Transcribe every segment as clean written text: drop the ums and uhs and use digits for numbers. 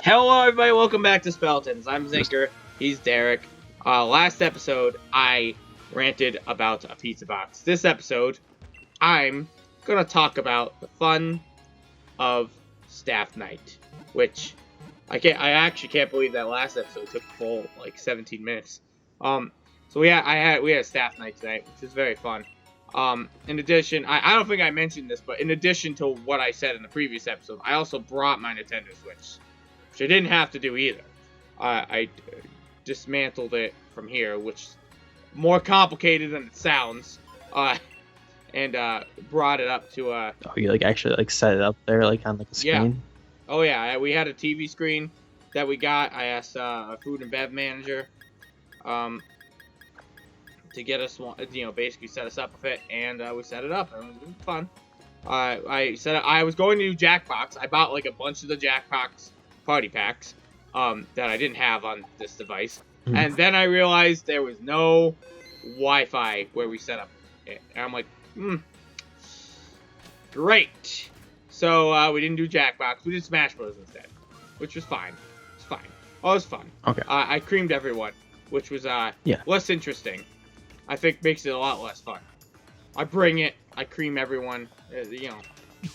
Hello, everybody. Welcome back to Speletons. I'm Zinker. He's Derek. Last episode, I ranted about a pizza box. This episode, I'm gonna talk about the fun of staff night, which I actually can't believe that last episode took a full 17 minutes. So we had staff night tonight, which is very fun. In addition, I don't think I mentioned this, but in addition to what I said in the previous episode, I also brought my Nintendo Switch. Which I didn't have to do either. I dismantled it from here, which is more complicated than it sounds. And brought it up to Oh, you actually set it up there on the screen? Yeah. Oh yeah, we had a TV screen that we got. I asked a food and bev manager to get us one, basically set us up with it, and we set it up. It was fun. I was going to do Jackbox. I bought a bunch of the Jackbox party packs that I didn't have on this device, and then I realized there was no Wi-Fi where we set up it, and I'm like, great. So we didn't do Jackbox. We did Smash Bros instead, which was fine. It's fine. Oh, it was fun. Okay. I creamed everyone, which was less interesting. I think makes it a lot less fun. I bring it. I cream everyone.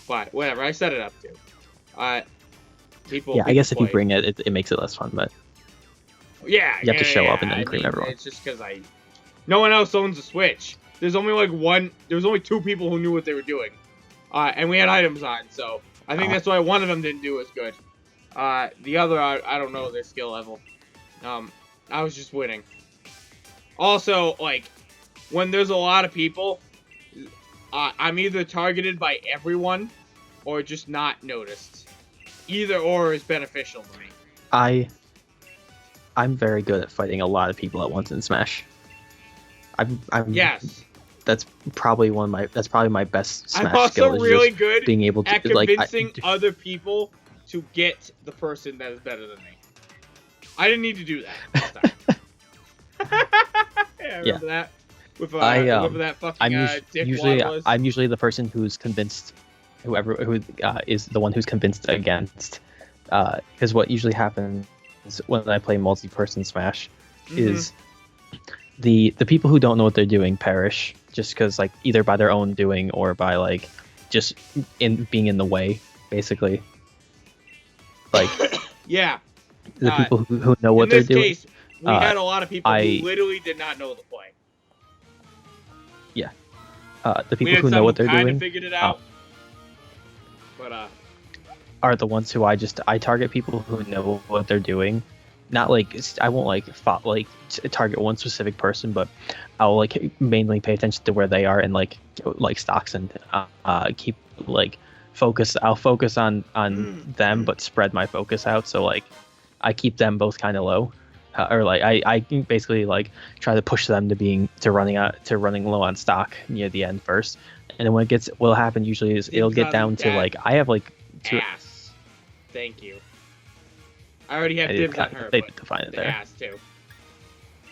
But whatever. I set it up too. People I guess if you play. bring it, it makes it less fun, but you have to show up and then cream everyone. It's just because no one else owns a Switch. There's only there was only two people who knew what they were doing, and we had items on, so I think that's why one of them didn't do as good. The other, I don't know their skill level. I was just winning. Also, when there's a lot of people, I'm either targeted by everyone or just not noticed. Either or is beneficial to me. I'm very good at fighting a lot of people at once in Smash. I'm yes. That's probably my best Smash I'm also skill. really good being able to at convincing other people to get the person that is better than me. I didn't need to do that last time. I remember that. With whoever that fucking dick was. I'm usually the person who's convinced. Who is the one who's convinced against, because what usually happens when I play multi-person Smash is the people who don't know what they're doing perish just because either by their own doing or by just being in the way, basically. Yeah. The people who know what they're doing. In this case, we had a lot of people who literally did not know the play. Yeah. The people who know what they're doing. Figured it out. But are the ones who I target people who know what they're doing. Not I won't target one specific person, but I'll mainly pay attention to where they are and stocks and keep focus. I'll focus on them, but spread my focus out. So I keep them both kind of low, or I basically try to push them to running low on stock near the end first. And then what'll happen usually is it'll get down to I have two. Ass. Thank you. I already have dibs on her. They did define it there. Ass too.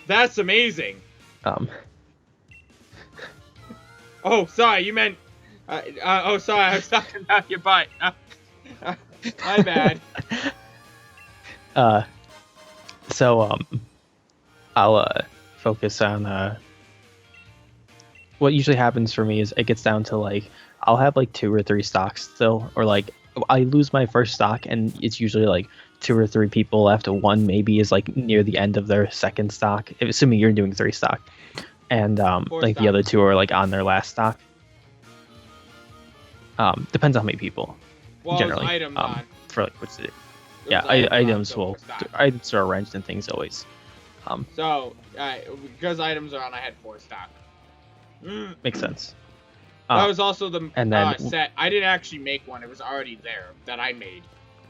That's amazing. Oh, sorry. You meant. Oh, sorry. I was talking about your butt. My bad. So I'll focus on what usually happens for me is it gets down to I'll have 2 or 3 stocks still, or I lose my first stock and it's usually 2 or 3 people left. One maybe is near the end of their second stock, assuming you're doing 3 stock, and the other 2 are on their last stock. Depends on how many people. Well, generally. Items on. For what's it? Yeah, items will. Items are arranged and things always. So because items are on, I had 4 stock. Makes sense. That was also the and then, set. I didn't actually make one. It was already there that I made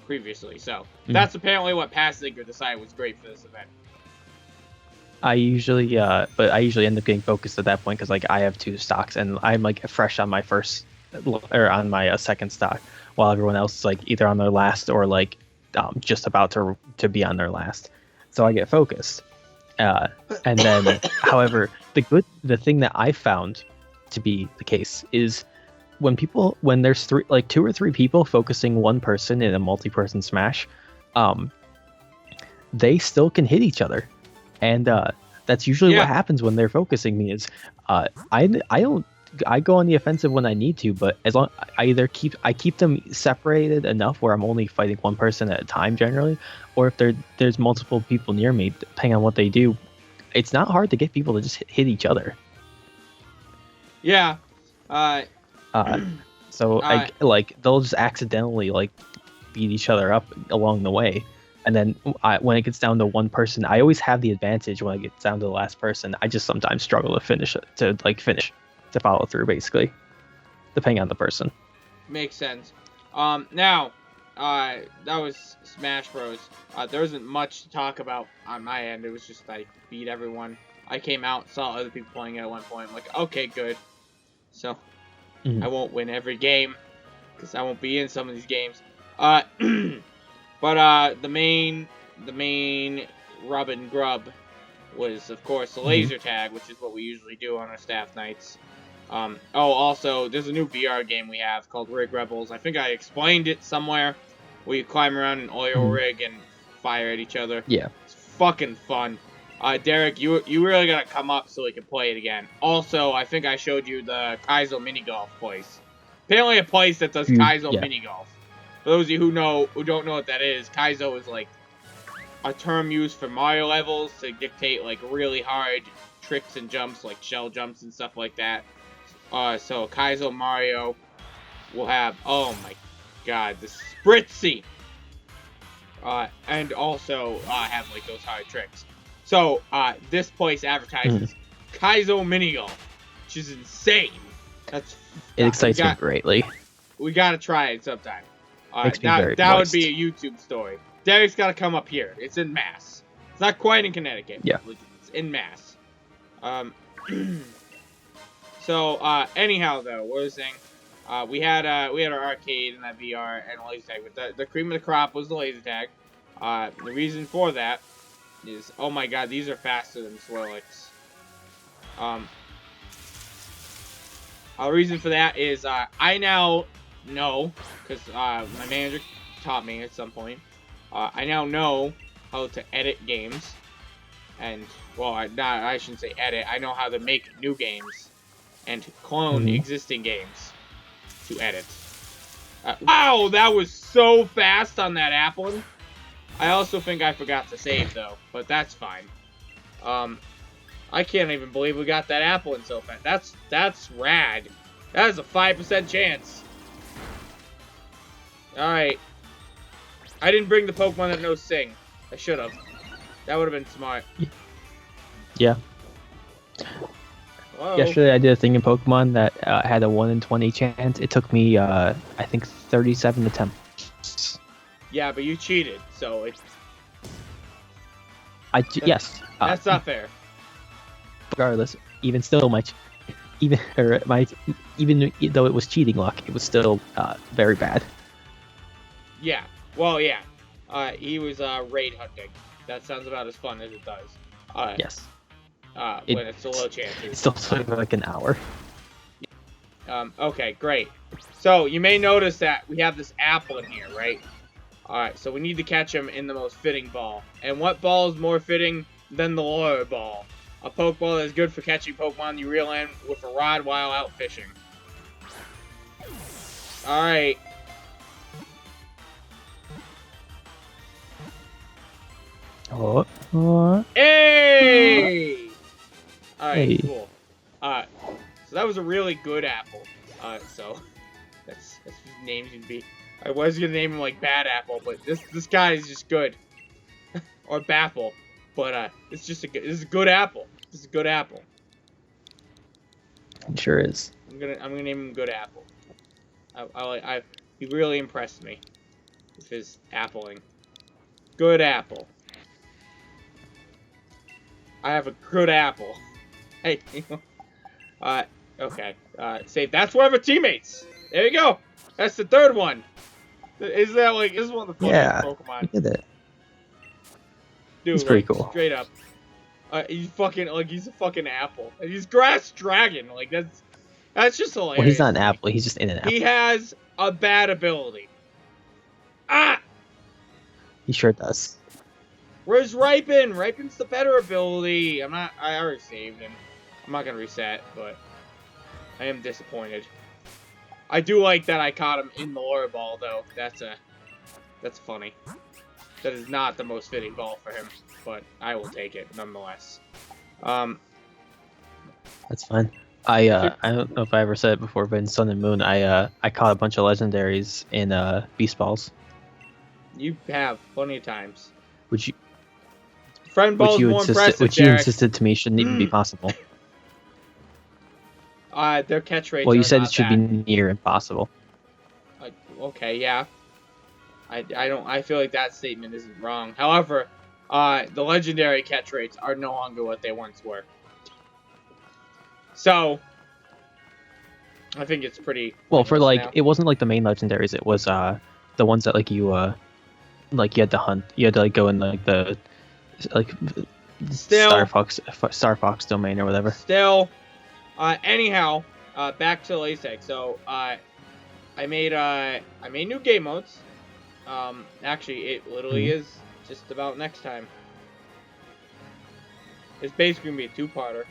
previously. So that's apparently what Parsec decided was great for this event. I usually end up getting focused at that point because I have 2 stocks and I'm fresh on my first or on my second stock, while everyone else is either on their last or just about to be on their last. So I get focused. And then, however, the thing that I found to be the case is when there's 2 or 3 people focusing one person in a multi-person smash, um, they still can hit each other, and that's usually Yeah. what happens when they're focusing me. Is I don't I go on the offensive when I need to, but as long I either keep them separated enough where I'm only fighting one person at a time generally, or if there's multiple people near me, depending on what they do, it's not hard to get people to just hit each other. Yeah. So they'll just accidentally like beat each other up along the way, and then when it gets down to one person, I always have the advantage. When it gets down to the last person, I just sometimes struggle to finish to follow through, basically, depending on the person. Makes sense. Now, that was Smash Bros. There wasn't much to talk about on my end. It was just I beat everyone. I came out, saw other people playing it at one point. I'm like, okay, good. So, I won't win every game, because I won't be in some of these games. But the main rub and grub was, of course, the laser tag, which is what we usually do on our staff nights. Also, there's a new VR game we have called Rig Rebels. I think I explained it somewhere, where you climb around an oil rig and fire at each other. Yeah. It's fucking fun. Derek, you really gotta come up so we can play it again. Also, I think I showed you the Kaizo mini golf place. Apparently a place that does Kaizo mini golf. For those of you who don't know what that is, Kaizo is like a term used for Mario levels to dictate like really hard tricks and jumps, like shell jumps and stuff like that. So Kaizo Mario will have, oh my god, the Spritzy! And also have like those hard tricks. So, this place advertises Kaizo Mini Golf, which is insane. It excites me greatly. We gotta try it sometime. Makes me very that moist. would be a YouTube story. Derek's gotta come up here. It's in Mass. It's not quite in Connecticut. Yeah. It's in Mass. So, anyhow, though, what was I saying? We had our arcade and that VR and laser tag. But the cream of the crop was the laser tag. The reason for that is, oh my god, these are faster than Swirlix. The reason for that is, I now know, because my manager taught me at some point, I now know how to edit games. And, well, I shouldn't say edit, I know how to make new games and clone existing games to edit. Wow, that was so fast on that Applin. I also think I forgot to save, though, but that's fine. I can't even believe we got that Applin so fast. That's rad. That is a 5% chance. Alright. I didn't bring the Pokemon that knows Sing. I should have. That would have been smart. Yeah. Whoa. Yesterday I did a thing in Pokemon that had a 1 in 20 chance. It took me, I think, 37 attempts. Yeah, but you cheated, so it's... Yes. That's not fair. Regardless, even though it was cheating luck, it was still very bad. Yeah. Well, yeah. He was raid hunting. That sounds about as fun as it does. Yes. When it's a low chance. It still took like an hour. Okay, great. So, you may notice that we have this apple in here, right? Alright, so we need to catch him in the most fitting ball. And what ball is more fitting than the lure ball? A Pokeball that is good for catching Pokemon you reel in with a rod while out fishing. Alright. Hey! Alright, cool. So that was a really good apple. So that's what his name should be. I was gonna name him like Bad Apple, but this guy is just good. Or Baffle. But this is a good apple. This is a good apple. It sure is. I'm gonna name him Good Apple. He really impressed me with his appling. Good apple. I have a good apple. Hey, okay. Save. That's one of our teammates. There you go. That's the third one. Is that like, this is one of the funniest Pokemon. Look at it. Dude, it's pretty cool. Straight up. He's fucking, like, he's a fucking apple. And he's Grass Dragon. Like, that's just hilarious. Well, he's not an apple. He's just in an apple. He has a bad ability. Ah! He sure does. Where's Ripen? Ripen's the better ability. I already saved him. I'm not gonna reset, but I am disappointed. I do like that I caught him in the lure ball, though. That's funny. That is not the most fitting ball for him, but I will take it nonetheless. That's fine. I don't know if I ever said it before, but in Sun and Moon, I caught a bunch of legendaries in Beast Balls. You have plenty of times. Which you Friend ball is more impressive, which you insisted to me shouldn't even be possible. Their catch rates. Well, you are said not it should bad. be near impossible. Okay, yeah. I feel like that statement isn't wrong. However, the legendary catch rates are no longer what they once were. So, I think it's pretty. Well, for like, now. it wasn't like the main legendaries. It was the ones that like you had to hunt. You had to like go in like the like Still, Star Fox domain or whatever. Still, anyhow, back to LASIK. So, I made new game modes. Actually, it literally is just about next time. It's basically gonna be a two-parter.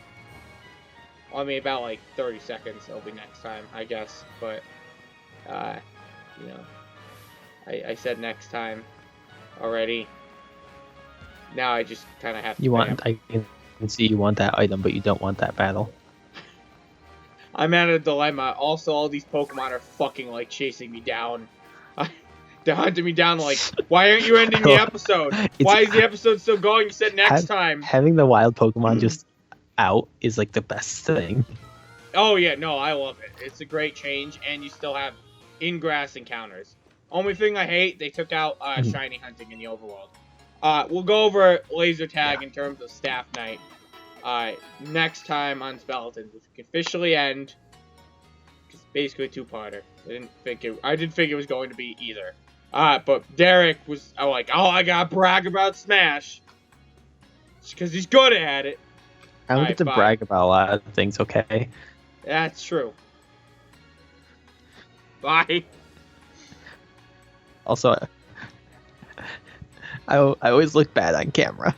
Well, I mean, about like 30 seconds. It'll be next time, I guess. But, you know, I said next time already. Now I just kind of have to. I can see you want that item, but you don't want that battle. I'm at a dilemma. Also, all these Pokemon are fucking like chasing me down. They're hunting me down. Like, why aren't you ending the episode? Why is the episode still going? You said next time. Having the wild Pokemon just out is like the best thing. Oh yeah, no, I love it. It's a great change, and you still have in-grass encounters. Only thing I hate, they took out shiny hunting in the overworld. We'll go over laser tag in terms of staff night next time on Speletons, which can officially end. It's basically a two-parter. I didn't think it was going to be either. But Derek was like, oh, I gotta brag about Smash because he's good at it. I don't get to brag about a lot of things, okay? That's true. Bye. Also, I always look bad on camera.